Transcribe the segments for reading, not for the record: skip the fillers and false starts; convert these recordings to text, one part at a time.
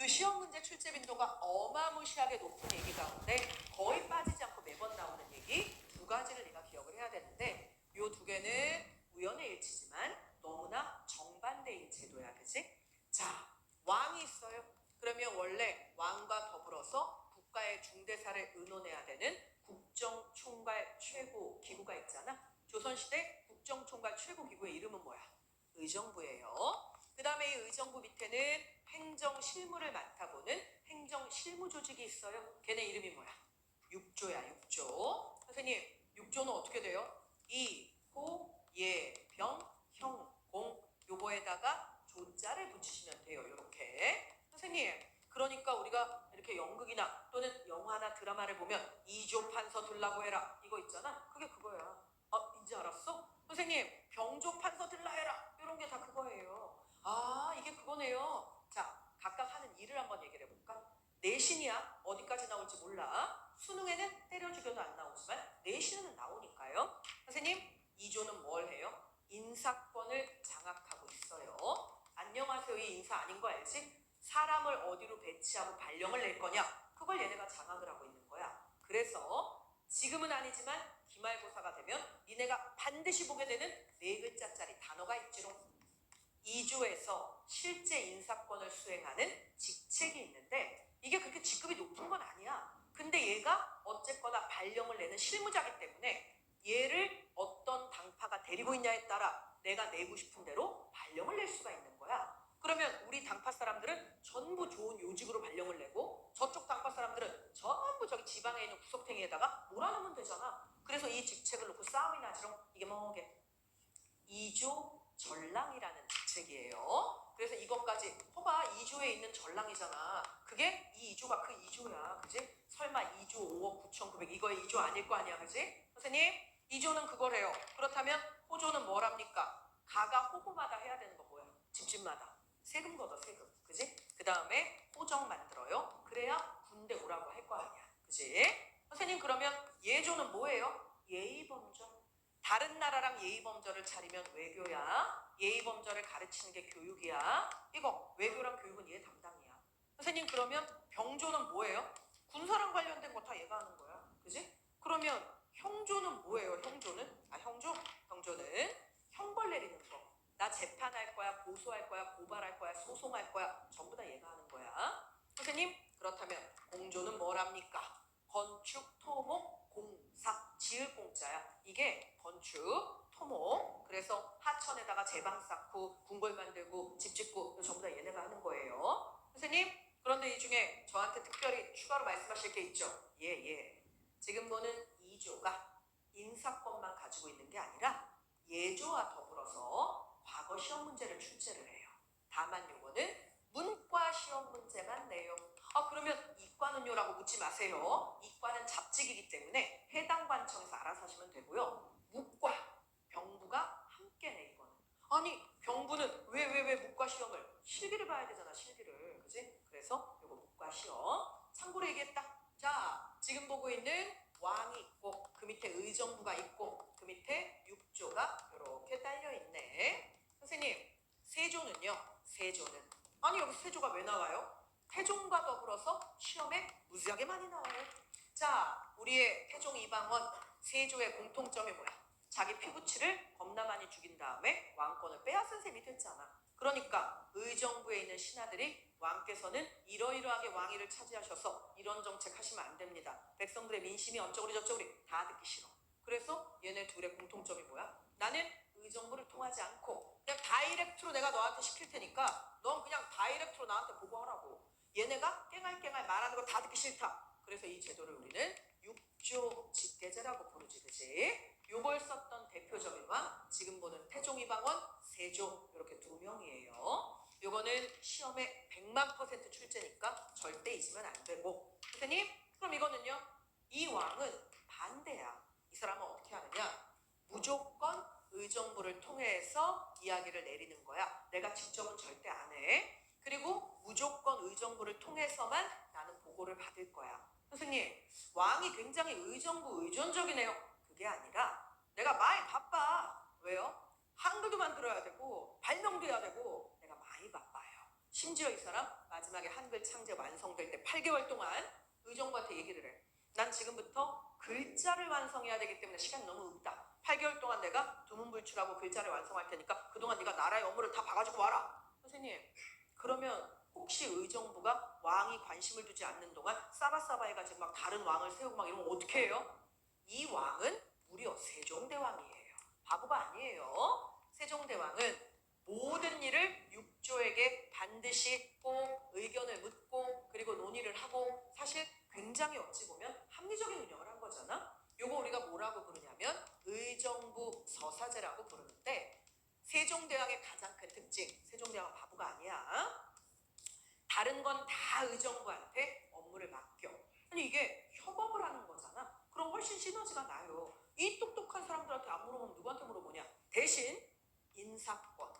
그 시험 문제 출제 빈도가 어마무시하게 높은 얘기 가운데 거의 빠지지 않고 매번 나오는 얘기 두 가지를 내가 기억을 해야 되는데, 요 두 개는 우연의 일치지만 너무나 정반대인 제도야, 그치? 자, 왕이 있어요. 그러면 원래 왕과 더불어서 국가의 중대사를 의논해야 되는 국정총괄 최고기구가 있잖아. 조선시대 국정총괄 최고기구의 이름은 뭐야? 의정부예요. 그 다음에 이 의정부 밑에는 행정실무를 맡아보는 행정실무조직이 있어요. 걔네 이름이 뭐야? 육조야, 육조. 선생님, 육조는 어떻게 돼요? 이, 호, 예, 병, 형, 공, 요거에다가 조자를 붙이시면 돼요. 요렇게. 선생님, 그러니까 우리가 이렇게 연극이나 또는 영화나 드라마를 보면 이조 판서 들라고 해라 이거 있잖아. 그게 그거야. 이제 알았어? 선생님, 병조 판서 들라 해라 이런 게 다 그거예요. 아, 이게 그거네요. 자, 각각 하는 일을 한번 얘기를 해볼까? 내신이야. 어디까지 나올지 몰라. 수능에는 때려 죽여도 안 나오지만 내신은 나오니까요. 선생님, 이조는 뭘 해요? 인사권을 장악하고 있어요. 안녕하세요, 이 인사 아닌 거 알지? 사람을 어디로 배치하고 발령을 낼 거냐? 그걸 얘네가 장악을 하고 있는 거야. 그래서 지금은 아니지만 기말고사가 되면 니네가 반드시 보게 되는 네 글자짜리 단어가 있지롱. 이조에서 실제 인사권을 수행하는 직책이 있는데 이게 그렇게 직급이 높은 건 아니야. 근데 얘가 어쨌거나 발령을 내는 실무자기 때문에 얘를 어떤 당파가 데리고 있냐에 따라 내가 내고 싶은 대로 발령을 낼 수가 있는 거야. 그러면 우리 당파 사람들은 전부 좋은 요직으로 발령을 내고 저쪽 당파 사람들은 전부 저기 지방에 있는 구석탱이에다가 몰아넣으면 되잖아. 그래서 이 직책을 놓고 싸움이 나지롱. 이게 뭐게? 이조 전랑이라는 직책이에요. 그래서 이것까지 봐봐, 이조에 있는 전랑이잖아. 그게 이 이조가 그 이조야, 그지? 설마 2조 5억 9,900 이거의 이조 아닐 거 아니야, 그지? 선생님, 이조는 그거래요. 그렇다면 호조는 뭐랍니까? 가가 호구마다 해야 되는 거 뭐야? 집집마다 세금 걷어, 세금, 그지? 그 다음에 호정 만들어요. 그래야 군대 오라고 할 거 아니야, 그지? 선생님, 그러면 예조는 뭐예요? 예의범절. 다른 나라랑 예의범절을 차리면 외교야. 예의범절을 가르치는 게 교육이야. 이거 외교랑 교육은 얘 담당이야. 선생님, 그러면 병조는 뭐예요? 군사랑 관련된 거 다 얘가 하는 거야. 그지? 그러면 형조는 뭐예요? 형조는? 형조? 형조는 형벌 내리는 거. 나 재판할 거야, 고소할 거야, 고발할 거야, 소송할 거야. 전부 다 얘가 하는 거야. 선생님, 그렇다면 공조는 뭐랍니까? 건축, 토목, 공사, 지을 공자야. 이게 건축, 토목. 그래서 하천에다가 제방 쌓고 궁궐 만들고 집 짓고 전부 다 얘네가 하는 거예요. 선생님, 그런데 이 중에 저한테 특별히 추가로 말씀하실 게 있죠? 예. 지금 보는 이조가 인사권만 가지고 있는 게 아니라 예조와 더불어서 과거 시험 문제를 출제를 해요. 다만 요거는 문과 시험 문제만 내요. 그러면 이과는요? 라고 묻지 마세요. 이과는 잡직이기 때문에 해당 관청에서 알아서 하시면 되고요. 문과, 병부가 함께 내 이거는. 아니, 병부는 왜 문과 시험을? 실기를 봐야 되잖아, 실기를. 그지? 그래서 요거 문과 시험. 참고로 얘기했다. 자, 지금 보고 있는 왕이 있고 그 밑에 의정부가 있고 그 밑에 육조가 이렇게 딸려있네. 선생님, 세조는요? 세조는 아니, 여기 세조가 왜 나와요? 태종과 더불어서 시험에 무지하게 많이 나와요. 자, 우리의 태종 이방원 세조의 공통점이 뭐야? 자기 피부치를 겁나 많이 죽인 다음에 왕권을 빼앗은 셈이 됐잖아. 그러니까 의정부에 있는 신하들이 왕께서는 이러이러하게 왕위를 차지하셔서 이런 정책 하시면 안 됩니다. 백성들의 민심이 어쩌구리 저쩌구리 다 듣기 싫어. 그래서 얘네 둘의 공통점이 뭐야? 나는 의정부를 통하지 않고 그냥 다이렉트로 내가 너한테 시킬 테니까 넌 그냥 다이렉트로 나한테 보고하라고. 얘네가 깽알깽알 말하는 거 다 듣기 싫다. 그래서 이 제도를 우리는 육조 직대제라고 부르지, 그지? 요걸 썼던 대표적인 왕, 지금 보는 태종 이방원, 세조 이렇게 두 명이에요. 요거는 시험에 100만% 출제니까 절대 잊으면 안 되고. 선생님, 그럼 이거는요? 이 왕은 반대야. 이 사람은 어떻게 하느냐? 무조건 의정부를 통해서 이야기를 내리는 거야. 내가 직접은 절대 안 해. 그리고 무조건 의정부를 통해서만 나는 보고를 받을 거야. 선생님, 왕이 굉장히 의정부 의존적이네요. 그게 아니라 내가 많이 바빠. 왜요? 한글도 만들어야 되고 발명도 해야 되고 내가 많이 바빠요. 심지어 이 사람 마지막에 한글 창제 완성될 때 8개월 동안 의정부한테 얘기를 해. 난 지금부터 글자를 완성해야 되기 때문에 시간이 너무 없다. 8개월 동안 내가 두문불출하고 글자를 완성할 테니까 그동안 네가 나라의 업무를 다 봐가지고 와라. 선생님, 그러면 혹시 의정부가 왕이 관심을 두지 않는 동안 싸바싸바 해가지고 막 다른 왕을 세우고 막 이러면 어떻게 해요? 이 왕은 무려 세종대왕이에요. 바보가 아니에요. 세종대왕은 모든 일을 육조에게 반드시 꼭 의견을 묻고 그리고 논의를 하고, 사실 굉장히 어찌 보면 합리적인 운영을 한 거잖아. 요거 우리가 뭐라고 부르냐면 의정부 서사제라고 부르는데, 세종대왕의 가장 큰 특징, 세종대왕은 바보가 아니야. 다른 건 다 의정부한테 업무를 맡겨. 아니 이게 협업을 하는 거잖아. 그럼 훨씬 시너지가 나요. 이 똑똑한 사람들한테 안 물어보면 누구한테 물어보냐. 대신 인사권,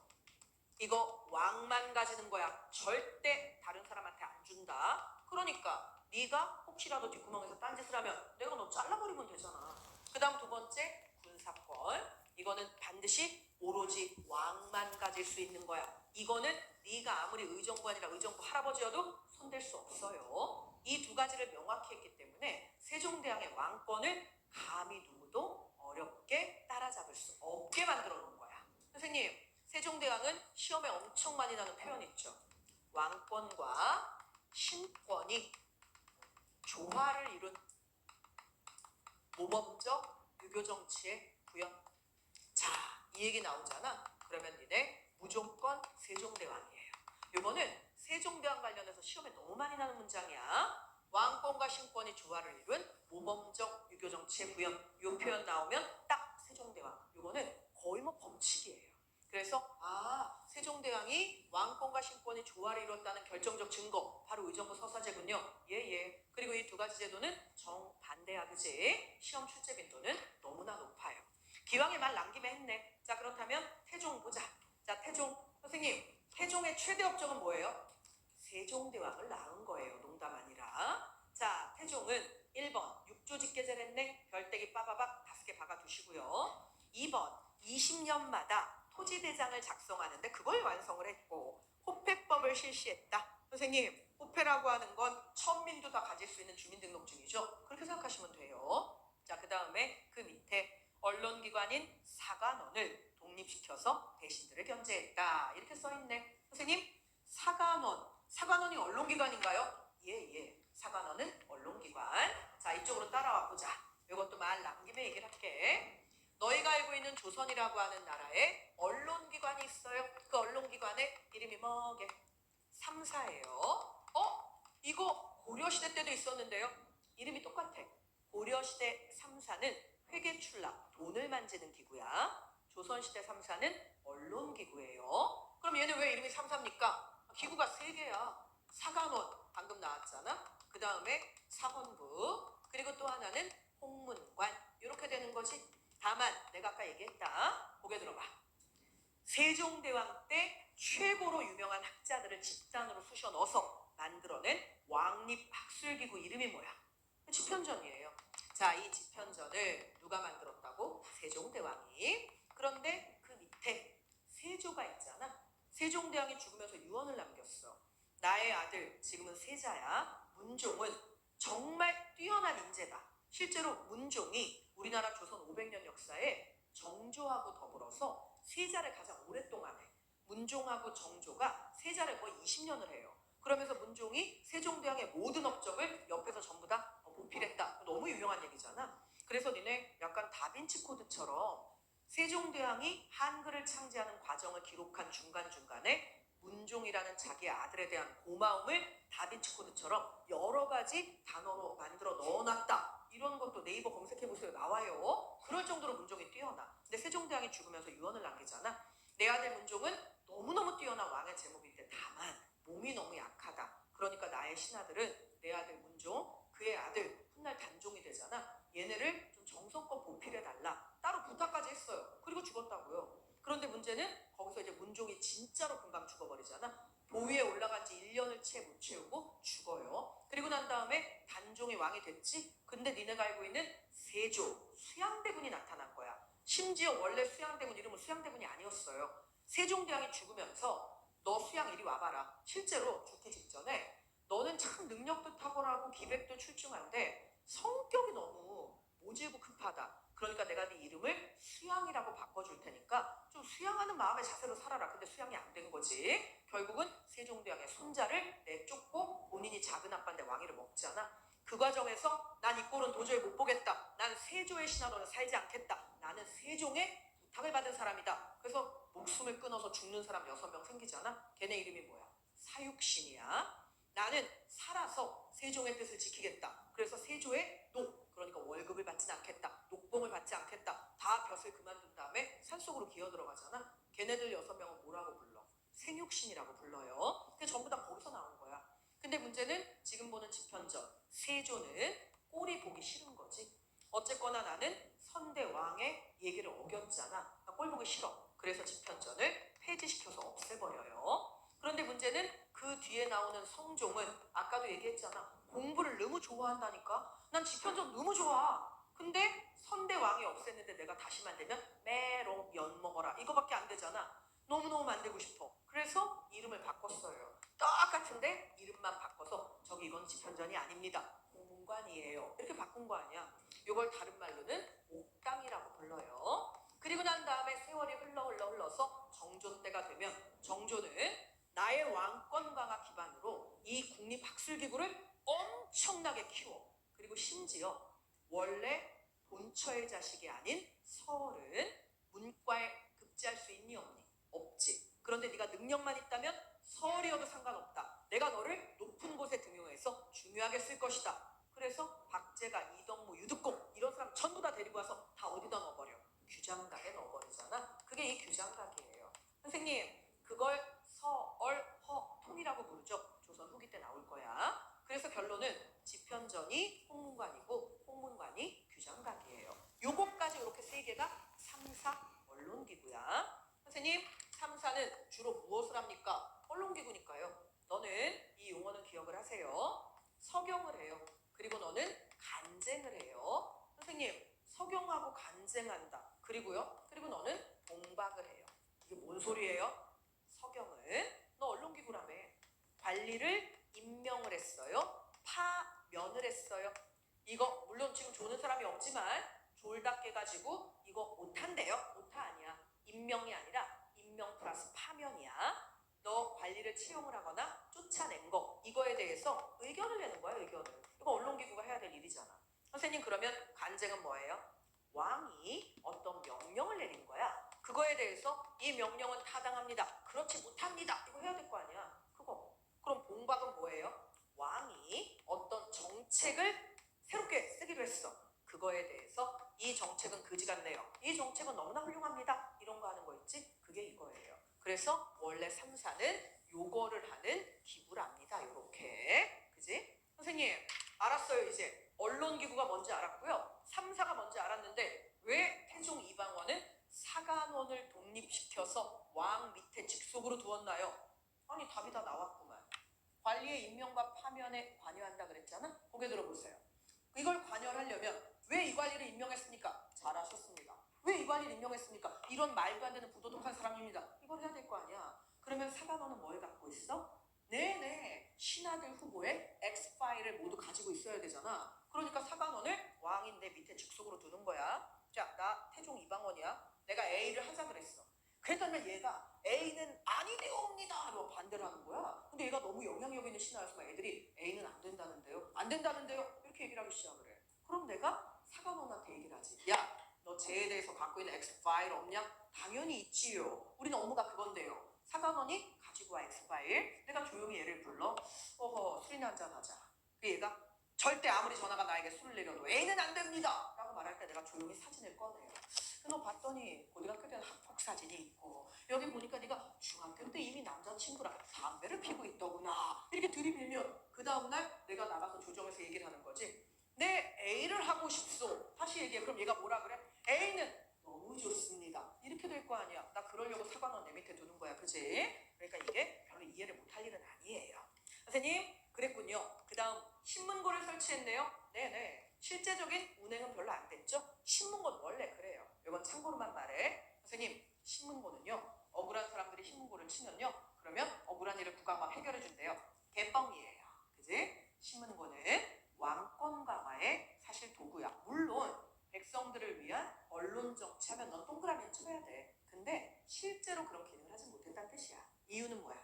이거 왕만 가지는 거야. 절대 다른 사람한테 안 준다. 그러니까 네가 혹시라도 뒷구멍에서 딴짓을 하면 내가 너 잘라버리면 되잖아. 그 다음 두 번째, 군사권. 이거는 반드시 오로지 왕만 가질 수 있는 거야. 이거는 네가 아무리 의정부아니라 의정부 할아버지여도 손댈 수 없어요. 이 두 가지를 명확히 했기 때문에 세종대왕의 왕권을 감히 누구도 어렵게 따라잡을 수 없게 만들어 놓은 거야. 선생님, 세종대왕은 시험에 엄청 많이 나는 표현 있죠. 왕권과 신권이 조화를 이룬 모범적 유교정치의 구현. 자, 이 얘기 나오잖아. 그러면 니네 무조건 세종대왕이에요. 이거는 세종대왕 관련해서 시험에 너무 많이 나는 문장이야. 왕권과 신권이 조화를 이룬 모범적 유교정치의 구현. 이 표현 나오면 딱 세종대왕. 이거는 거의 뭐 법칙이에요. 그래서 세종대왕이 왕권과 신권이 조화를 이뤘다는 결정적 증거, 바로 의정부 서사제군요. 예. 그리고 이 두 가지 제도는 정반대야, 그지? 시험 출제 빈도는 너무나 높아요. 기왕에 말 남김에 했네. 자, 그렇다면 태종 보자. 자, 태종. 선생님, 태종의 최대 업적은 뭐예요? 세종대왕을 낳은 거예요. 농담 아니라. 자, 태종은 1번 육조직계제를 했네. 별대기 빠바박 5개 박아두시고요. 2번 20년마다 토지대장을 작성하는데 그걸 완성을 했고, 호패법을 실시했다. 선생님, 호패라고 하는 건 천민도 다 가질 수 있는 주민등록증이죠. 그렇게 생각하시면 돼요. 자, 그 다음에 그 밑에 언론기관인 사관원을 독립시켜서 대신들을 견제했다. 이렇게 써있네. 선생님, 사관원이 언론기관인가요? 예. 사관원은 언론기관. 자, 이쪽으로 따라와 보자. 이것도 말 남김에 얘기를 할게. 너희가 알고 있는 조선이라고 하는 나라에 언론기관이 있어요. 그 언론기관의 이름이 뭐게? 삼사예요. 이거 고려시대 때도 있었는데요. 이름이 똑같아. 고려시대 삼사는 회계출납, 돈을 만지는 기구야. 조선시대 삼사는 언론기구예요. 그럼 얘는 왜 이름이 삼사입니까? 기구가 3개야. 사관원, 방금 나왔잖아. 그 다음에 사헌부, 그리고 또 하나는 홍문관. 이렇게 되는 거지. 다만 내가 아까 얘기했다. 고개 들어봐. 세종대왕 때 최고로 유명한 학자들을 집단으로 쑤셔 넣어서 만들어낸 왕립학술기구 이름이 뭐야? 집현전이에요. 자, 이 집현전을 누가 만들었다고? 세종대왕이. 그런데 그 밑에 세조가 있잖아. 세종대왕이 죽으면서 유언을 남겼어. 나의 아들, 지금은 세자야, 문종은 정말 뛰어난 인재다. 실제로 문종이 우리나라 조선 500년 역사에 정조하고 더불어서 세자를 가장 오랫동안 해. 문종하고 정조가 세자를 거의 20년을 해요. 그러면서 문종이 세종대왕의 모든 업적을 옆에서 전부 다 보필했다. 너무 유명한 얘기잖아. 그래서 니네 약간 다빈치 코드처럼 세종대왕이 한글을 창제하는 과정을 기록한 중간중간에 문종이라는 자기 아들에 대한 고마움을 다빈치 코드처럼 여러 가지 단어로 만들어 넣어놨다. 이런 것도 네이버 검색해보세요. 나와요. 그럴 정도로 문종이 뛰어나. 근데 세종대왕이 죽으면서 유언을 남기잖아. 내 아들 문종은 너무너무 뛰어난 왕의 제목인데 다만 몸이 너무 약하다. 그러니까 나의 신하들은 내 아들 문종, 그의 아들 훗날 단종이 되잖아. 얘네를 좀 정성껏 보필해달라. 따로 부탁까지 했어요. 그리고 죽었다고요. 그런데 문제는 거기서 이제 문종이 진짜로 금방 죽어버리잖아. 보위에 올라간 지 1년을 채 못 채우고 죽어요. 그리고 난 다음에 단종이 왕이 됐지. 근데 니네가 알고 있는 세조, 수양대군이 나타난 거야. 심지어 원래 수양대군 이름은 수양대군이 아니었어요. 세종대왕이 죽으면서 너 수양 이리 와봐. 봐라. 실제로 죽기 직전에 너는 참 능력도 탁월하고 기백도 출중한데 성격이 너무 모질고 급하다. 그러니까 내가 네 이름을 수양이라고 바꿔줄 테니까 좀 수양하는 마음의 자세로 살아라. 근데 수양이 안 된 거지. 결국은 세종대왕의 손자를 내쫓고 본인이 작은 아빠인데 왕위를 먹잖아. 그 과정에서 난 이 꼴은 도저히 못 보겠다. 난 세조의 신하로는 살지 않겠다. 나는 세종의 부탁을 받은 사람이다. 그래서 목숨을 끊어서 죽는 사람 6명 생기잖아. 걔네 이름이 뭐야? 사육신이야. 나는 살아서 세종의 뜻을 지키겠다. 그래서 세조의 그러니까 월급을 받지는 않겠다. 녹봉을 받지 않겠다. 다 벼슬 그만둔 다음에 산속으로 기어 들어가잖아. 걔네들 6명은 뭐라고 불러? 생육신이라고 불러요. 그게 전부 다 거기서 나온 거야. 근데 문제는 지금 보는 집현전. 세조는 꼴이 보기 싫은 거지. 어쨌거나 나는 선대왕의 얘기를 어겼잖아. 나 꼴 보기 싫어. 그래서 집현전을 폐지시켜서 없애버려요. 그런데 문제는 그 뒤에 나오는 성종은 아까도 얘기했잖아. 공부를 너무 좋아한다니까. 난 집현전 너무 좋아. 근데 선대왕이 없앴는데 내가 다시 만들면 메롱 연 먹어라. 이거밖에 안 되잖아. 너무너무 만들고 싶어. 그래서 이름을 바꿨어요. 똑같은데 이름만 바꿔서 저기 이건 집현전이 아닙니다. 공문관이에요. 이렇게 바꾼 거 아니야. 이걸 다른 말로는 옥당이라고 불러요. 그리고 난 다음에 세월이 흘러서 정조 때가 되면 정조는 나의 왕권 강화 기반으로 이 국립학술기구를 엄청나게 키워. 그리고 심지어 원래 본처의 자식이 아닌 서얼은 문과에 급제할 수 있니 없니? 없지. 그런데 네가 능력만 있다면 서얼이어도 상관없다. 내가 너를 높은 곳에 등용해서 중요하게 쓸 것이다. 그래서 박제가, 이덕무, 유득공 이런 사람 전부 다 데리고 와서 다 어디다 넣어버려? 규장각에 넣어버리잖아. 그게 이 규장각이에요. 선생님, 그걸 서얼허통이라고 부르죠. 조선 후기 때 나올 거야. 그래서 결론은 집현전이 홍문관이고 홍문관이 규장각이에요. 요거까지 이렇게 세 개가 3사 언론기구야. 선생님, 3사는 주로 무엇을 합니까? 언론기구니까요. 너는 이 용어는 기억을 하세요. 서경을 해요. 그리고 너는 간쟁을 해요. 선생님, 서경하고 간쟁한다. 그리고요. 그리고 너는 봉박을 해요. 이게 뭔 소리예요? 서경은 너 언론기구라며. 관리를 임명을 했어요. 파면을 했어요. 이거 물론 지금 조는 사람이 없지만 졸답게 가지고 이거 오타인데요. 오타 아니야. 임명이 아니라 임명 플러스 파면이야. 너 관리를 채용을 하거나 쫓아낸 거 이거에 대해서 의견을 내는 거야. 의견을. 이거 언론기구가 해야 될 일이잖아. 선생님, 그러면 간쟁은 뭐예요? 왕이 어떤 명령을 내린 거야. 그거에 대해서 이 명령은 타당합니다. 그렇지 못합니다. 이거 해야 될 거 아니야. 그거. 그럼 봉박은 뭐예요? 왕이 어떤 정책을 새롭게 쓰기로 했어. 그거에 대해서 이 정책은 그지 같네요. 이 정책은 너무나 훌륭합니다. 이런 거 하는 거 있지? 그게 이거예요. 그래서 원래 3사는 요거를 하는 기구랍니다. 요렇게. 그지? 선생님, 알았어요. 이제 언론기구가 뭔지 알았고요. 3사가 뭔지 알았는데 왜 태종 이방원은 사간원을 독립시켜서 왕 밑에 직속으로 두었나요? 아니, 답이 다 나왔구만. 관리의 임명과 파면에 관여한다 그랬잖아? 고개 들어보세요. 이걸 관여하려면 왜 이 관리를 임명했습니까? 잘하셨습니다. 왜 이 관리를 임명했습니까? 이런 말도 안 되는 부도덕한 사람입니다. 이걸 해야 될 거 아니야. 그러면 사간원은 뭘 갖고 있어? 네네, 신하들 후보의 X파일을 모두 가지고 있어야 되잖아. 그러니까 사간원을 왕인 내 밑에 직속으로 두는 거야. 자, 나 태종 이방원이야. 내가 A를 하자 그랬어. 그랬더니 얘가 A는 아니되옵니다 하고 반대를 하는 거야. 근데 얘가 너무 영향력 있는 신하여서 막 애들이 A는 안 된다는데요. 안 된다는데요. 이렇게 얘기를 하기 시작을 해. 그럼 내가 사관원한테 얘기를 하지. 야, 너 쟤에 대해서 갖고 있는 X파일 없냐? 당연히 있지요. 우리는 업무가 그건데요. 사관원이 가지고 와 X파일. 내가 조용히 얘를 불러. 술이나 한잔 하자. 그 얘가 절대 아무리 전화가 나에게 술을 내려도 A는 안 됩니다 라고 말할 때 내가 조용히 사진을 꺼내요. 너 봤더니 고등학교 때는 학폭 사진이 있고 여기 보니까 네가 중학교 때 이미 남자친구랑 담배를 피고 있더구나 이렇게 들이밀면 그 다음날 내가 나가서 조정해서 얘기를 하는 거지. 내 A를 하고 싶소. 다시 얘기해. 그럼 얘가 뭐라 그래? A는 너무 좋습니다. 이렇게 될 거 아니야. 나 그러려고 사관원 내 밑에 두는 거야. 그지? 그러니까 이게 별로 이해를 못할 일은 아니에요. 선생님, 그랬군요. 그 다음 신문고를 설치했네요. 네네. 실제적인 운행은 별로 안 됐죠? 신문고는 원래 그래요. 이건 참고로만 말해. 선생님, 신문고는요, 억울한 사람들이 신문고를 치면요, 그러면 억울한 일을 국가가 막 해결해 준대요. 개뻥이에요. 그지? 신문고는 왕권 강화의 사실 도구야. 물론 백성들을 위한 언론 정치하면 넌 동그라미 쳐야 돼. 근데 실제로 그런 기능을 하지 못했다는 뜻이야. 이유는 뭐야?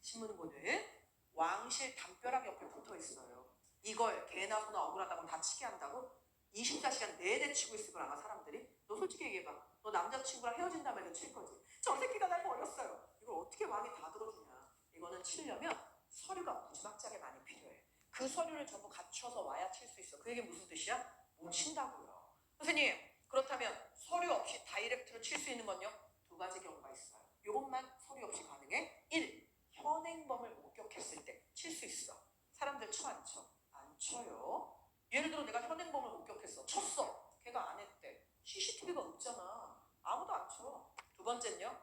신문고는 왕실 담벼락 옆에 붙어 있어요. 이걸 개나 소나 억울하다고 다치게 한다고 24시간 내내 치고 있을 걸 아마 사람들이. 너 솔직히 얘기해봐. 너 남자친구랑 헤어진다면 너 칠 거지. 저 새끼가 날 버렸어요. 이걸 어떻게 왕이 다 들어주냐. 이거는 치려면 서류가 무지막지하게 많이 필요해. 그 서류를 전부 갖춰서 와야 칠 수 있어. 그 얘기 무슨 뜻이야? 못 친다고요. 선생님, 그렇다면 서류 없이 다이렉트로 칠 수 있는 건요? 두 가지 경우가 있어요. 이것만 서류 없이 가능해. 1. 현행범을 목격했을 때 칠 수 있어. 사람들 쳐 안 쳐? 안 쳐요. 예를 들어 내가 현행범을 목격했어. 쳤어. 걔가 안 했대. CCTV가 없잖아. 아무도 안 쳐. 두 번째는요.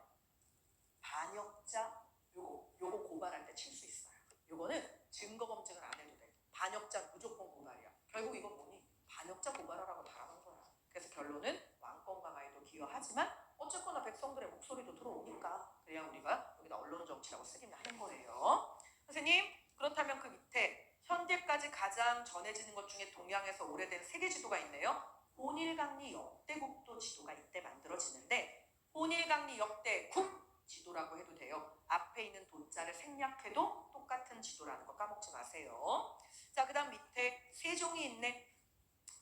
반역자. 요거 고발할 때 칠 수 있어요. 요거는 증거 검증을 안 해도 돼. 반역자 무조건 고발이야. 결국 이건 뭐니? 반역자 고발하라고 바라는 거야. 그래서 결론은 왕권 강화에도 기여하지만 어쨌거나 백성들의 목소리도 들어오니까 그래야 우리가 여기다 언론 정치라고 쓰기는 하는 거예요. 선생님, 그렇다면 그 밑에 현대까지 가장 전해지는 것 중에 동양에서 오래된 세계 지도가 있네요. 혼일강리 역대국도 지도가 이때 만들어지는데 혼일강리 역대국 지도라고 해도 돼요. 앞에 있는 도자를 생략해도 똑같은 지도라는 거 까먹지 마세요. 자, 그 다음 밑에 세종이 있네.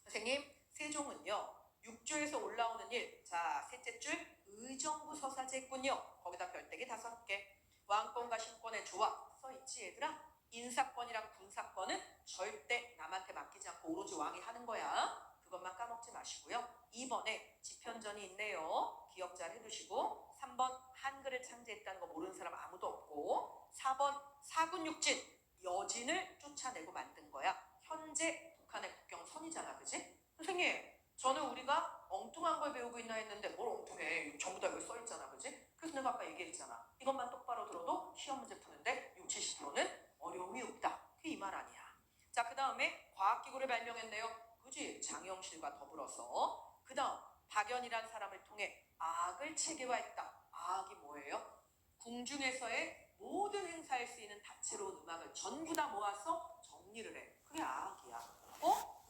선생님, 세종은요 6조에서 올라오는 일. 자, 셋째 줄 의정부 서사제군요. 거기다 별대기 5개. 왕권과 신권의 조화 써있지 얘들아? 인사권이랑 군사권은 절대 남한테 맡기지 않고 오로지 왕이 하는 거야. 그것만 까먹지 마시고요. 2번에 지편전이 있네요. 기억 잘 해두시고 3번 한글을 창제했다는 거 모르는 사람 아무도 없고 4번 사군육진 여진을 쫓아내고 만든 거야. 현재 북한의 국경선이잖아. 그지? 선생님, 저는 우리가 엉뚱한 걸 배우고 있나 했는데 뭘 엉뚱해. 전부 다 여기 써있잖아. 그지? 그래서 내가 아까 얘기했잖아. 이것만 똑바로 들어도 시험 문제 푸는데 60, 70%는 어려움이 없다. 그게 이 말 아니야. 자, 그 다음에 과학기구를 발명했네요. 그지? 장영실과 더불어서. 그 다음 박연이란 사람을 통해 악을 체계화했다. 악이 뭐예요? 궁중에서의 모든 행사에 쓰이는 다채로운 음악을 전부 다 모아서 정리를 해. 그게 악이야.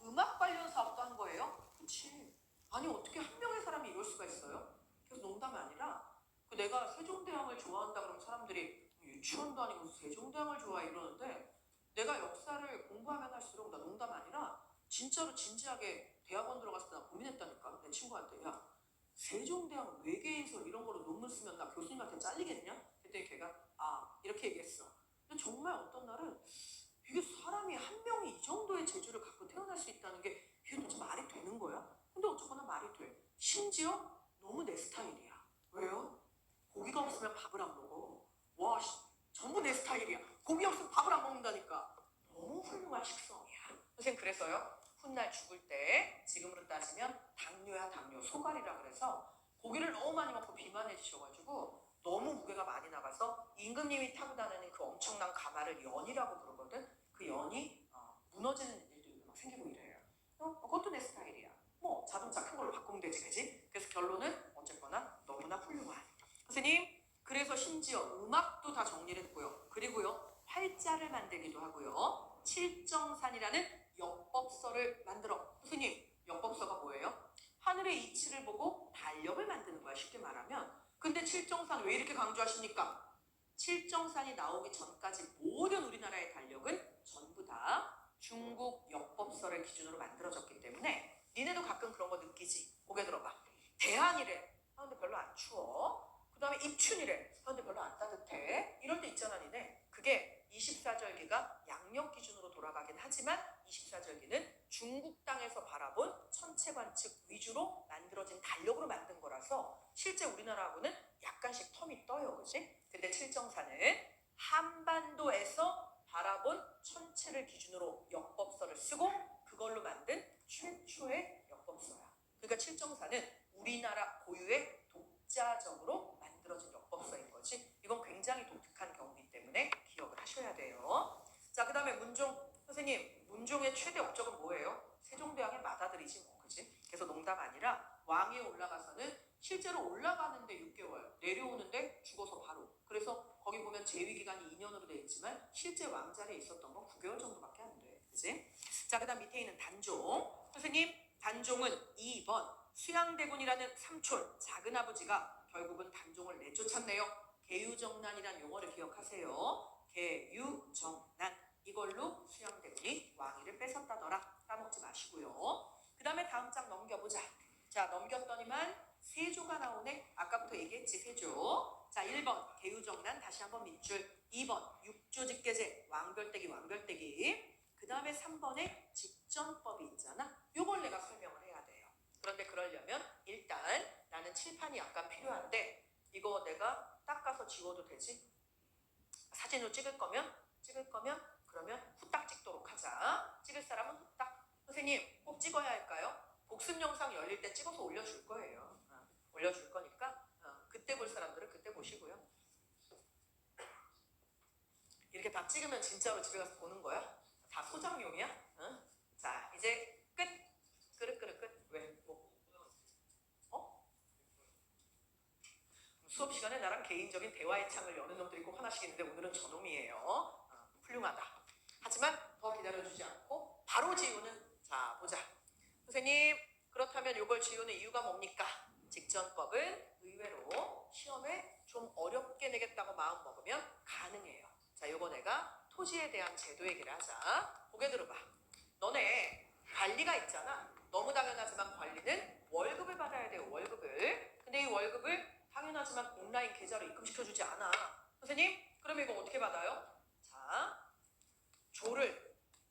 음악 관련 사업도 한 거예요? 그치. 아니 어떻게 한 명의 사람이 이럴 수가 있어요? 그래서 농담이 아니라 내가 세종대왕을 좋아한다 그러면 사람들이 유치원도 아니고 세종대왕을 좋아해 이러는데 내가 역사를 공부하면 할수록 나 농담 아니라 진짜로 진지하게 대학원 들어갔을 때 나 고민했다니까. 내 친구한테 야 세종대왕 외계인설 이런 거로 논문 쓰면 나 교수님한테 잘리겠냐? 그랬더니 걔가 이렇게 얘기했어. 근데 정말 어떤 날은 이게 사람이 한 명이 이 정도의 재주를 갖고 태어날 수 있다는 게 이게 도대체 말이 되는 거야? 근데 어쩌거나 말이 돼. 심지어 너무 내 스타일이야. 왜요? 고기가 없으면 밥을 안 먹어. 와, 전부 내 스타일이야. 고기 없으면 밥을 안 먹는다니까. 너무 훌륭한 식성이야. 선생님 그래서요. 훗날 죽을 때 지금으로 따지면 당뇨야 당뇨. 소갈이라 그래서 고기를 너무 많이 먹고 비만해지셔가지고 너무 무게가 많이 나가서 임금님이 타고 다니는 그 엄청난 가마를 연이라고 부르거든. 그 연이 무너지는 일도 막 생기고 이래요. 그것도 내 스타일이야. 뭐 자동차 큰 걸로 바꾸면 되지, 그지? 그래서 결론은 어쨌거나 너무나 훌륭한. 선생님, 그래서 심지어 음악도 다 정리를 했고요. 그리고요, 활자를 만들기도 하고요. 칠정산이라는 역법서를 만들어. 선생님, 역법서가 뭐예요? 하늘의 이치를 보고 달력을 만드는 거야, 쉽게 말하면. 근데 칠정산 왜 이렇게 강조하십니까? 칠정산이 나오기 전까지 모든 우리나라의 달력은 전부 다 중국 역법서를 기준으로 만들어졌기 때문에 니네도 가끔 그런 거 느끼지? 고개 들어봐. 대한이래. 근데 별로 안 추워. 그 다음에 입춘이래. 근데 별로 안 따뜻해. 이럴 때 있잖아 니네. 그게 24절기가 양력 기준으로 돌아가긴 하지만 24절기는 중국 땅에서 바라본 천체 관측 위주로 만들어진 달력으로 만든 거라서 실제 우리나라하고는 약간씩 텀이 떠요. 그치? 근데 칠정산은 한반도에서 바라본 천체를 기준으로 역법서를 쓰고 그걸로 만든 최초의 역법서야. 그러니까 칠정산은 우리나라 고유의 독자적으로 만들어진 역법서인 거지. 이건 굉장히 독특한 경우이기 때문에 기억을 하셔야 돼요. 자, 그 다음에 문종. 선생님, 문종의 최대 업적은 뭐예요? 세종대왕의 맏아들이지 뭐, 그지? 그래서 농담 아니라 왕위에 올라가서는 실제로 올라가는데 6개월, 내려오는데 죽어서 바로. 그래서 거기 보면 재위기간이 2년으로 돼 있지만 실제 왕자리에 있었던 건 9개월 정도밖에 안 돼. 그치? 자, 그 다음 밑에 있는 단종. 선생님, 단종은 2번 수양대군이라는 삼촌, 작은아버지가 결국은 단종을 내쫓았네요. 계유정난이란 용어를 기억하세요. 계유정난. 이걸로 수양대군이 왕위를 뺏었다더라. 까먹지 마시고요. 그 다음에 다음 장 넘겨보자. 자, 넘겼더니만 세조가 나오네. 아까부터 얘기했지, 세조. 자, 1번 계유정난 다시 한번 밑줄. 2번 육조직계제 왕별떼기. 그 다음에 3번에 직전법이 있잖아. 요걸 내가 설명을 해야 돼요. 그런데 그러려면 일단 나는 칠판이 약간 필요한데 이거 내가 닦아서 지워도 되지? 사진으로 찍을 거면 그러면 후딱 찍도록 하자. 찍을 사람은 후딱. 선생님 꼭 찍어야 할까요? 복습 영상 열릴 때 찍어서 올려줄 거예요. 올려줄 거니까 그때 볼 사람들은 그때 보시고요. 이렇게 다 찍으면 진짜로 집에 가서 보는 거야? 다 소장용이야? 자, 이제 끝. 끝. 왜? 뭐? 수업 시간에 나랑 개인적인 대화의 창을 여는 놈들이 꼭 하나씩 있는데 오늘은 저놈이에요. 훌륭하다. 하지만 더 기다려주지 않고 바로 지우는. 자, 보자. 선생님, 그렇다면 이걸 지우는 이유가 뭡니까? 직전법은 의외로 시험에 좀 어렵게 내겠다고 마음 먹으면 가능해요. 자, 요거 내가 토지에 대한 제도 얘기를 하자. 고개 들어봐. 너네 관리가 있잖아. 너무 당연하지만 관리는 월급을 받아야 돼요. 월급을. 근데 이 월급을 당연하지만 온라인 계좌로 입금시켜주지 않아. 선생님, 그러면 이거 어떻게 받아요? 자,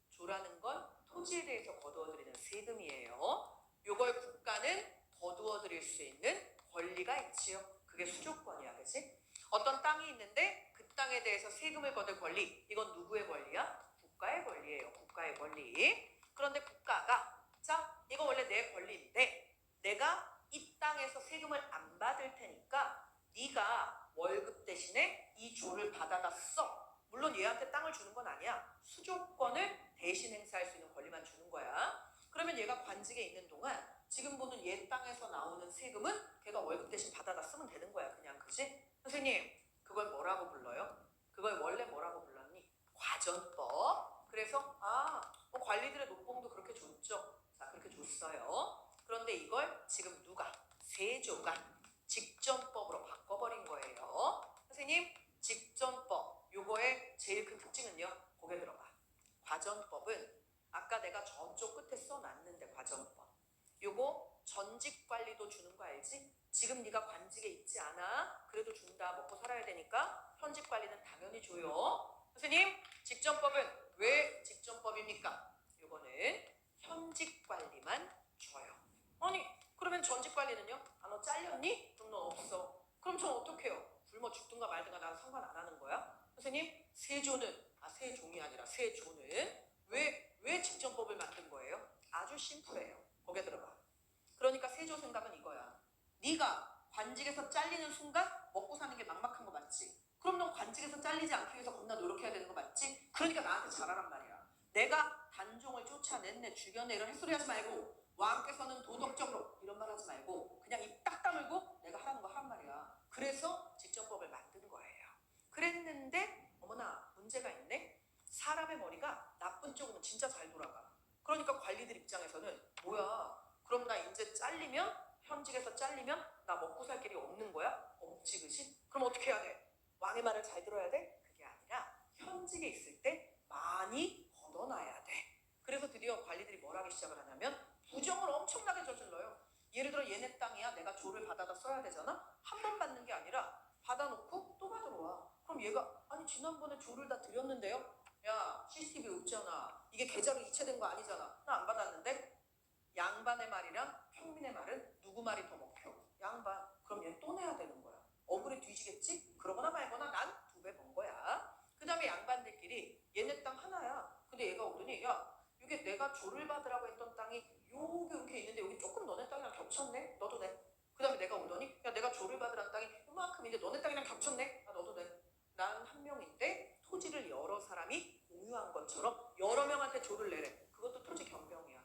조라는 건 토지에 대해서 거두어드리는 세금이에요. 요걸 국가는 거두어드릴 수 있는 권리가 있지요. 그게 수조권이야, 그치? 어떤 땅이 있는데 그 땅에 대해서 세금을 거둘 권리. 이건 누구의 권리야? 국가의 권리예요. 국가의 권리. 그런데 국가가 자, 이거 원래 내 권리인데 내가 이 땅에서 세금을 안 받을 테니까 네가 월급 대신에 이 조를 받아다 써. 물론 얘한테 땅을 주는 건 아니야. 수조권을 대신 행사할 수 있는 권리만 주는 거야. 그러면 얘가 관직에 있는 동안 지금 보는 얘 땅에서 나오는 세금은 걔가 월급 대신 받아다 쓰면 되는 거야. 그냥. 그지? 선생님, 그걸 뭐라고 불러요? 그걸 원래 뭐라고 불렀니? 과전법. 그래서 뭐 관리들의 노봉도 그렇게 줬죠. 자, 그렇게 줬어요. 그런데 이걸 지금 누가? 세조가 직전법으로 바꿔버린 거예요. 선생님, 직전법 요거의 제일 큰 특징은요. 고개 들어봐. 과전법은 아까 내가 저쪽 끝에 써놨는데 과전법 요거 전직관리도 주는 거 알지? 지금 네가 관직에 있지 않아. 그래도 준다. 먹고 살아야 되니까 현직관리는 당연히 줘요. 선생님, 직전법은 왜 직전법입니까? 요거는 현직관리만 줘요. 아니, 그러면 전직관리는요? 너 잘렸니? 그럼 너 없어. 그럼 전 어떡해요? 굶어 죽든가 말든가 나는 상관 안 하는 거야? 선생님, 세종이 아니라 세조는 왜 직전법을 만든 거예요? 아주 심플해요. 거기에 들어봐. 그러니까 세조 생각은 이거야. 네가 관직에서 잘리는 순간 먹고 사는 게 막막한 거 맞지? 그럼 넌 관직에서 잘리지 않기 위해서 겁나 노력해야 되는 거 맞지? 그러니까 나한테 잘하란 말이야. 내가 단종을 쫓아냈네, 죽여내 이런 햇소리 하지 말고 왕께서는 도덕적으로 이런 말 하지 말고 그냥 입 딱 다물고 내가 하라는 거 하란 말이야. 그래서 직전법을 만든 거예요. 그랬는데 어머나 문제가 있네. 사람의 머리가 나쁜 쪽으로 진짜 잘 돌아가. 그러니까 관리들 입장에서는 뭐야, 그럼 나 이제 현직에서 잘리면 나 먹고 살 길이 없는 거야? 없지, 그치? 그럼 어떻게 해야 돼? 왕의 말을 잘 들어야 돼? 그게 아니라 현직에 있을 때 많이 걷어놔야 돼. 그래서 드디어 관리들이 뭘 하기 시작을 하냐면 부정을 엄청나게 저질러요. 예를 들어 얘네 땅이야. 내가 조를 받아다 써야 되잖아. 한 번 받는 게 아니라 받아놓고 또 받으러 와. 그럼 얘가 아니 지난번에 조를 다 드렸는데요. 야, CCTV 없잖아. 이게 계좌로 이체된 거 아니잖아. 나 안 받았는데. 양반의 말이랑 평민의 말은 누구 말이 더 먹혀? 양반. 그럼 얘는 또 내야 되는 거야. 억울해 뒤지겠지? 그러거나 말거나 난 2배 번 거야. 그 다음에 양반들끼리 얘네 땅 하나야. 근데 얘가 오더니 야, 이게 내가 조를 받으라고 했던 땅이 요게 이렇게 있는데 여기 조금 너네 땅이랑 겹쳤네? 너도 내. 그 다음에 내가 오더니 야, 내가 조를 받으라는 땅이 요만큼인데 너네 땅이랑 겹쳤네? 너도 내. 난 한 명인데 토지를 여러 사람이 공유한 것처럼 여러 명한테 조를 내래. 그것도 토지 변경이야.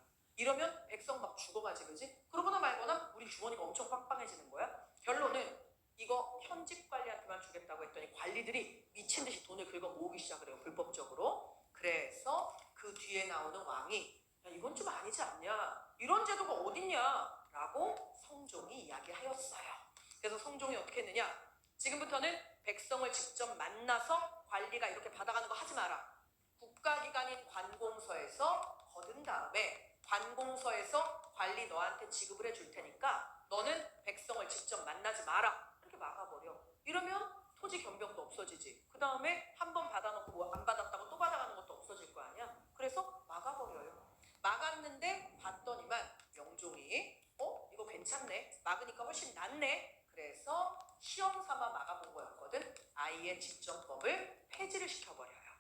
이러면 백성 막 죽어가지, 그지? 그러거나 말거나 우리 주머니가 엄청 빵빵해지는 거야. 결론은 이거 현직 관리한테만 주겠다고 했더니 관리들이 미친 듯이 돈을 긁어 모으기 시작을 해요, 불법적으로. 그래서 그 뒤에 나오는 왕이 야, 이건 좀 아니지 않냐? 이런 제도가 어딨냐? 라고 성종이 이야기하였어요. 그래서 성종이 어떻게 했느냐? 지금부터는 백성을 직접 만나서 관리가 이렇게 받아가는 거 하지 마라. 국가기관인 관공서에서 거둔 다음에 관공서에서 관리 너한테 지급을 해줄 테니까 너는 백성을 직접 만나지 마라. 이렇게 막아버려. 이러면 토지 변경도 없어지지. 그 다음에 한 번 받아놓고 뭐 안 받았다고 또 받아가는 것도 없어질 거 아니야. 그래서 막아버려요. 막았는데 봤더니만 명종이 이거 괜찮네. 막으니까 훨씬 낫네. 그래서 시험 삼아 막아본 거였거든. 아이의 집정법을 폐지를 시켜버려요.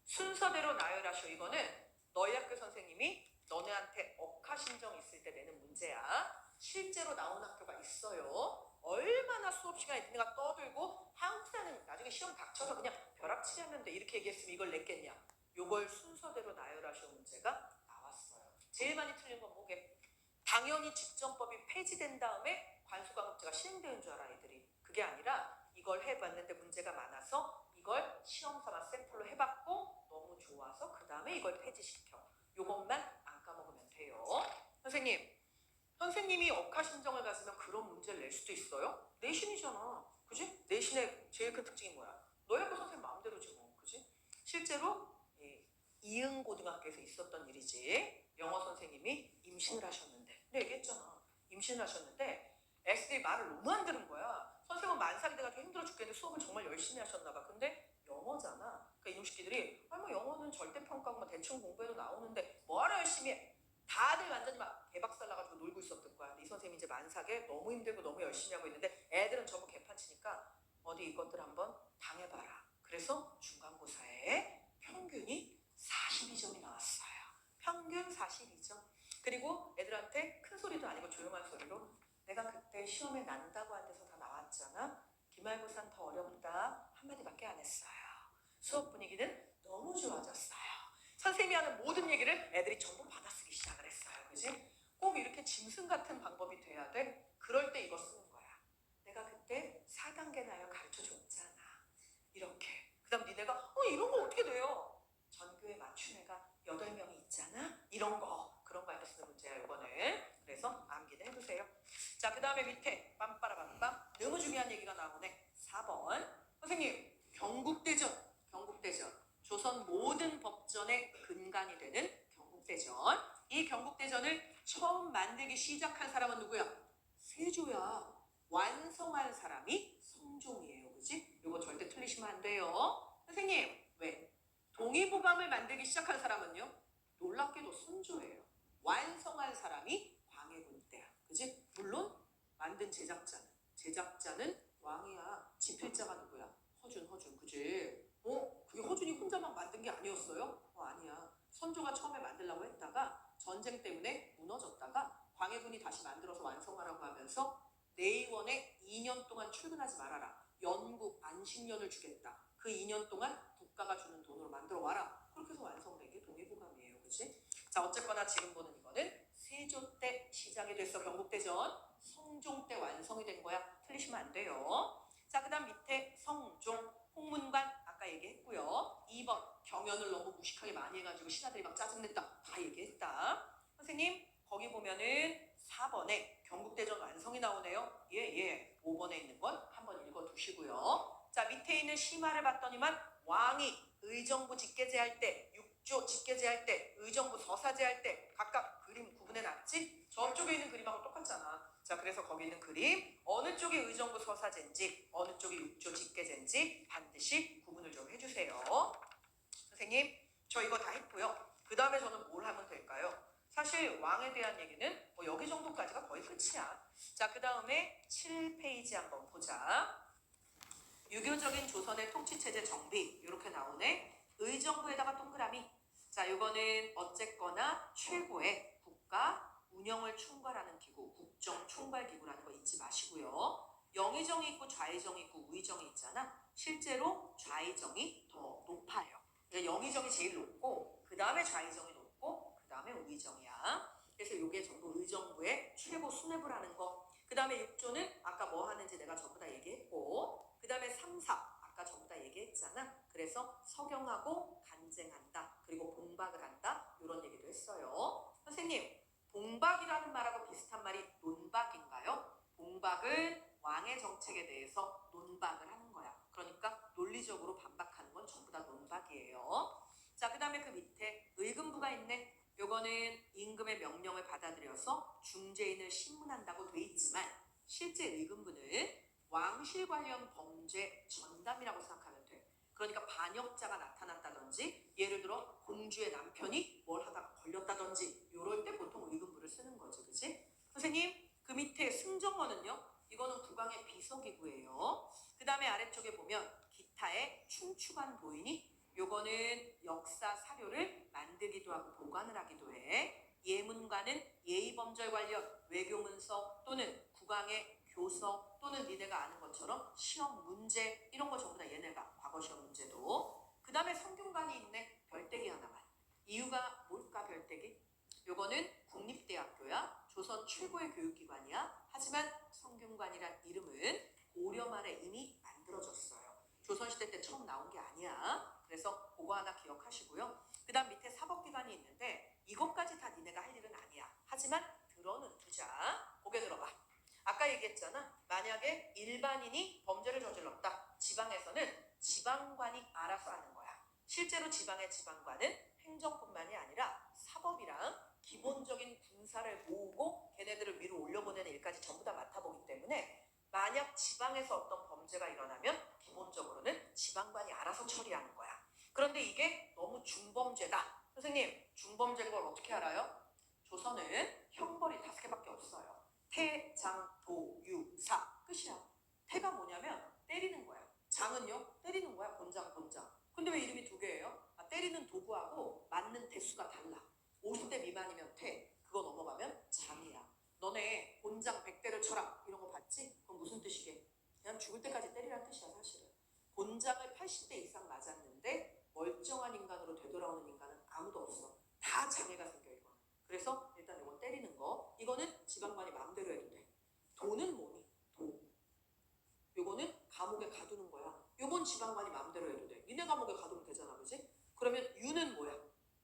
순서대로 나열하셔. 이거는 너희 학교 선생님이 너네한테 억하심정 있을 때 내는 문제야. 실제로 나온 학교가 있어요. 얼마나 수업 시간에 니네가 떠들고 한국사는 나중에 시험 닥쳐서 그냥 벼락치기하면 돼 이렇게 얘기했으면 이걸 냈겠냐. 요걸 순서대로 나열하셔 문제가 나왔어요. 제일 많이 틀린 건 뭐게? 당연히 집정법이 폐지된 다음에 관수광업제가 시행되는 줄 알아 애들이. 그게 아니라 이걸 해봤는데 문제가 많아서 이걸 시험 삼아 샘플로 해봤고 너무 좋아서 그 다음에 이걸 폐지시켜. 요것만 안 까먹으면 돼요. 선생님이 억하심정을 가지면 그런 문제를 낼 수도 있어요? 내신이잖아. 그지? 내신의 제일 큰 특징이 뭐야? 너희 학교 선생님 마음대로지 뭐. 그지? 실제로 이응고등학교에서 있었던 일이지. 영어 선생님이 임신을 하셨는데 내가 얘기했잖아. 임신을 하셨는데 애들이 말을 너무 안 들은 거야. 선생님은 만삭이 돼가지고 힘들어 죽겠는데 수업을 정말 열심히 하셨나 봐. 근데 영어잖아. 그러니까 이놈 새끼들이 뭐 영어는 절대평가고 뭐 대충 공부해도 나오는데 뭐하러 열심히 해. 다들 완전히 막 개박살 나가지고 놀고 있었던 거야. 이 선생님이 이제 만삭에 너무 힘들고 너무 열심히 하고 있는데 애들은 저거 개판치니까 어디 이것들 한번 당해봐라. 그래서 중간고사에 평균이 42점이 나왔어요. 평균 42점. 그리고 애들한테 큰 소리도 아니고 조용한 소리로 내가 그때 시험에 난다고 한 데서 다 나왔잖아. 기말고사는 더 어렵다. 한마디밖에 안 했어요. 수업 분위기는 너무 좋아졌어요. 선생님이 하는 모든 얘기를 애들이 전부 받아쓰기 시작을 했어요. 그지? 꼭 이렇게 짐승 같은 방법이 돼야 돼. 그럴 때 이거 쓰는 거야. 내가 그때 4단계 나열 가르쳐줬잖아. 이렇게. 그 다음 니네가 이런 거 어떻게 돼요? 전교에 맞춘 애가 8명이 있잖아. 이런 거. 그런 거 할 때 쓰는 문제야 이거는. 그래서 암기는 해두세요. 자, 그 다음에 밑에 빰빠라밤빰 너무 중요한 얘기가 나오네. 4번. 선생님 경국대전. 조선 모든 법전의 근간이 되는 경국대전. 이 경국대전을 처음 만들기 시작한 사람은 누구야? 세조야. 완성한 사람이 성종이에요. 그치? 이거 절대 틀리시면 안 돼요. 선생님 왜? 동의보감을 만들기 시작한 사람은요? 놀랍게도 선조예요. 완성한 사람이 광해군 때야. 그치? 물론 만든 제작자는 왕이야. 집필자가 누구야? 허준. 그치? 그게 허준이 혼자만 만든 게 아니었어요? 아니야. 선조가 처음에 만들려고 했다가 전쟁 때문에 무너졌다가 광해군이 다시 만들어서 완성하라고 하면서 내의원에 2년 동안 출근하지 말아라. 연국 안식년을 주겠다. 그 2년 동안 국가가 주는 돈으로 만들어 와라. 그렇게 해서 완성된 게 동의보감이에요. 그치? 자, 어쨌거나 지금 보는 이거는 세조 때 시작이 됐어. 경국대전. 성종 때 완성이 된 거야. 틀리시면 안 돼요. 자, 그 다음 밑에 성종, 홍문관 아까 얘기했고요. 2번 경연을 너무 무식하게 많이 해가지고 신하들이 막 짜증냈다. 다 얘기했다. 선생님 거기 보면은 4번에 경국대전 완성이 나오네요. 예. 5번에 있는 건 한번 읽어두시고요. 자, 밑에 있는 심화를 봤더니만 왕이 의정부 직계제할 때, 육조 직계제할 때, 의정부 서사제할 때 각각 그림 구분해놨지? 저쪽에 있는 그림하고 똑같잖아. 자, 그래서 거기 있는 그림 어느 쪽이 의정부 서사제인지 어느 쪽이 육조 직계제인지 반드시 구분을 좀 해주세요. 선생님 저 이거 다 했고요. 그 다음에 저는 뭘 하면 될까요? 사실 왕에 대한 얘기는 뭐 여기 정도까지가 거의 끝이야. 자, 그 다음에 7페이지 한번 보자. 유교적인 조선의 통치체제 정비 이렇게 나오네. 의정부에다가 동그라미. 자, 이거는 어쨌거나 최고의 국가 운영을 총괄하는 기구, 국정총괄기구라는 거 잊지 마시고요. 영의정이 있고 좌의정이 있고 우의정이 있잖아. 실제로 좌의정이 더 높아요. 그러니까 영의정이 제일 높고 그 다음에 좌의정이 높고 그 다음에 우의정이야. 그래서 이게 전부 의정부의 최고 수뇌부를 하는 거. 그 다음에 6조는 아까 뭐 하는지 내가 전부 다 얘기했고, 그 다음에 3, 4 아까 전부 다 얘기했잖아. 그래서 서경하고 간쟁한다. 그리고 봉박을 한다. 이런 얘기도 했어요. 선생님, 봉박이라는 말하고 비슷한 말이 논박인가요? 봉박은 왕의 정책에 대해서 논박을 하는 거야. 그러니까 논리적으로 반박하는 건 전부 다 논박이에요. 자, 그 다음에 그 밑에 의금부가 있네. 요거는 임금의 명령을 받아들여서 중재인을 신문한다고 돼 있지만 실제 의금부는 왕실 관련 범죄 전담이라고 생각하면 돼. 그러니까 반역자가 나타났다든지 예를 들어 공주의 남편이 뭘 하다가 걸렸다든지 이럴 때 보통 의금부를 쓰는 거지. 그치? 선생님, 그 밑에 승정원은요? 이거는 국왕의 비서기구예요. 그 다음에 아래쪽에 보면 기타의 춘추관 보이니? 요거는 역사 사료를 만들기도 하고 보관을 하기도 해. 예문관은 예의범절 관련 외교문서 또는 국왕의 교서 또는 니네가 아는 것처럼 시험 문제 이런 거 전부 다 얘네가 과거 시험 문제도. 그 다음에 성균관이 있네. 별대기 하나만. 이유가 뭘까 별대기? 요거는 국립대학교야. 조선 최고의 교육기관이야. 하지만 성균관이란 이름은 고려 말에 이미 만들어졌어요. 조선시대 때 처음 나온 게 아니야. 그래서 그거 하나 기억하시고요. 그 다음 밑에 사법기관이 있는데 이것까지 다 니네가 할 일은 아니야. 하지만 들어는 두자. 고개 들어봐. 아까 얘기했잖아. 만약에 일반인이 범죄를 저질렀다. 지방에서는 지방관이 알아서 하는 거야. 실제로 지방의 지방관은 행정뿐만이 아니라 사법이랑 기본적인 군사를 모으고 걔네들을 위로 올려보내는 일까지 전부 다 맡아보기 때문에 만약 지방에서 어떤 범죄가 일어나면 기본적으로는 지방관이 알아서 처리하는 거야. 그런데 이게 너무 중범죄다. 선생님, 중범죄인 걸 어떻게 알아요? 조선은 형벌이 5개밖에 없어요. 태, 장, 도, 유, 사. 끝이야. 태가 뭐냐면 때리는 거야. 장은요? 때리는 거야. 곤장, 곤장. 근데 왜 이름이 2개예요? 때리는 도구하고 맞는 대수가 달라. 50대 미만이면 태, 그거 넘어가면 장이야. 너네 곤장 100대를 쳐라 이런 거 봤지? 그건 무슨 뜻이게? 그냥 죽을 때까지 때리란 뜻이야 사실은. 곤장을 80대 이상 맞았는데 멀쩡한 인간으로 되돌아오는 인간은 아무도 없어. 다 장애가 생겨 이거. 그래서 일단 이건 때리는 거. 이거는 지방관이 마음대로 해도 돼. 도는 뭐니? 도. 요거는 감옥에 가두는 거야. 요건 지방관이 마음대로 해도 돼. 니네 감옥에 가두면 되잖아, 그지? 그러면 유는 뭐야?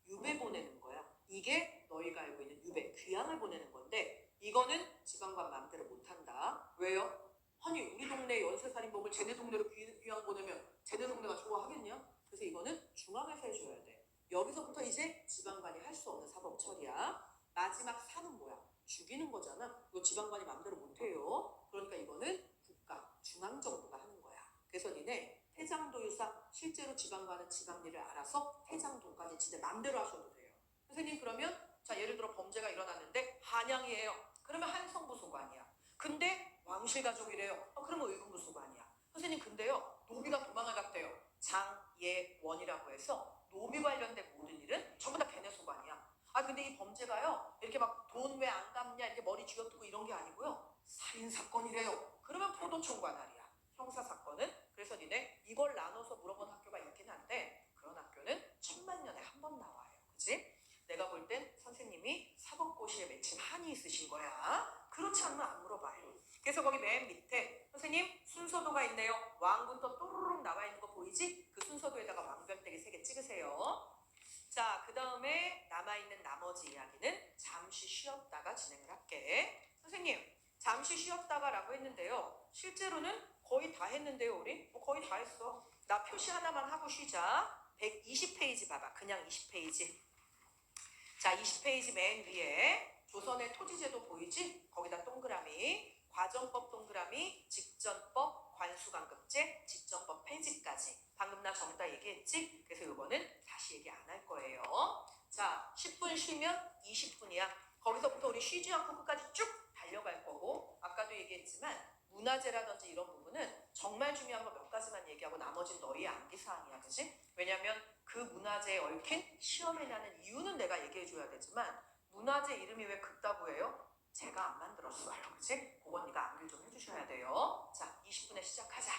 유배 보내는 거야. 이게 너희가 알고 있는 유배, 귀양을 보내는 건데 이거는 지방관 마음대로 못한다. 왜요? 아니 우리 동네 연쇄살인범을 쟤네 동네로 귀양 보내면 쟤네 동네가 좋아하겠냐? 그래서 이거는 중앙에서 해줘야 돼. 여기서부터 이제 지방관이 할 수 없는 사법 처리야. 마지막 4는 뭐야? 죽이는 거잖아. 이거 지방관이 마음대로 못해요. 그러니까 이거는 국가, 중앙정부가 하는 거야. 그래서 니네 태장도유사 실제로 지방관은 지방일을 알아서 태장도까지 지네 마음대로 하셔도 돼요. 선생님 그러면 자 예를 들어 범죄가 일어났는데 한양이에요. 그러면 한성부소관이야. 근데 왕실 가족이래요. 그러면 의금부소관이야. 선생님 근데요 노비가 도망을 갔대요. 장예원이라고 해서 노비 관련된 모든 일은 전부 다 걔네 소관이야. 근데 이 범죄가요 이렇게 막 돈 왜 안 갚냐 이렇게 머리 쥐어뜯고 이런 게 아니고요 살인사건이래요. 그러면 포도총관할이야. 형사사건은. 그래서 니네 이걸 나눠서 물어본 학교가 있긴 한데 그런 학교는 1000만 년에 한 번 나와요. 그치? 내가 볼 땐 선생님이 사법고시에 맺힌 한이 있으신 거야. 그렇지 않으면 안 물어봐요. 그래서 거기 맨 밑에 선생님 순서도가 있네요. 왕부터 또르륵 나와 있는 거 보이지? 그 순서도에다가 왕별대기 3개 찍으세요. 자, 그 다음에 남아있는 나머지 이야기는 잠시 쉬었다가 진행을 할게. 선생님 잠시 쉬었다가 라고 했는데요. 실제로는 거의 다 했는데요. 우리? 거의 다 했어. 나 표시 하나만 하고 쉬자. 120페이지 봐봐. 그냥 20페이지. 자, 20페이지 맨 위에 조선의 토지제도 보이지? 거기다 동그라미, 과정법 동그라미, 직전법, 관수관급제, 직전법 폐지까지. 방금 나 전부 다 얘기했지? 그래서 이거는 다시 얘기 안 할 거예요. 자, 10분 쉬면 20분이야. 거기서부터 우리 쉬지 않고 끝까지 쭉 달려갈 거고 아까도 얘기했지만 문화재라든지 이런 부분은 정말 중요한 거 몇 가지만 얘기하고 나머지는 너희의 암기사항이야. 그치? 왜냐면 그 문화재에 얽힌 시험에 나는 이유는 내가 얘기해줘야 되지만 문화재 이름이 왜 그따구예요? 제가 안 만들었어요. 그치? 그건 네가 암기를 좀 해주셔야 돼요. 자, 20분에 시작하자.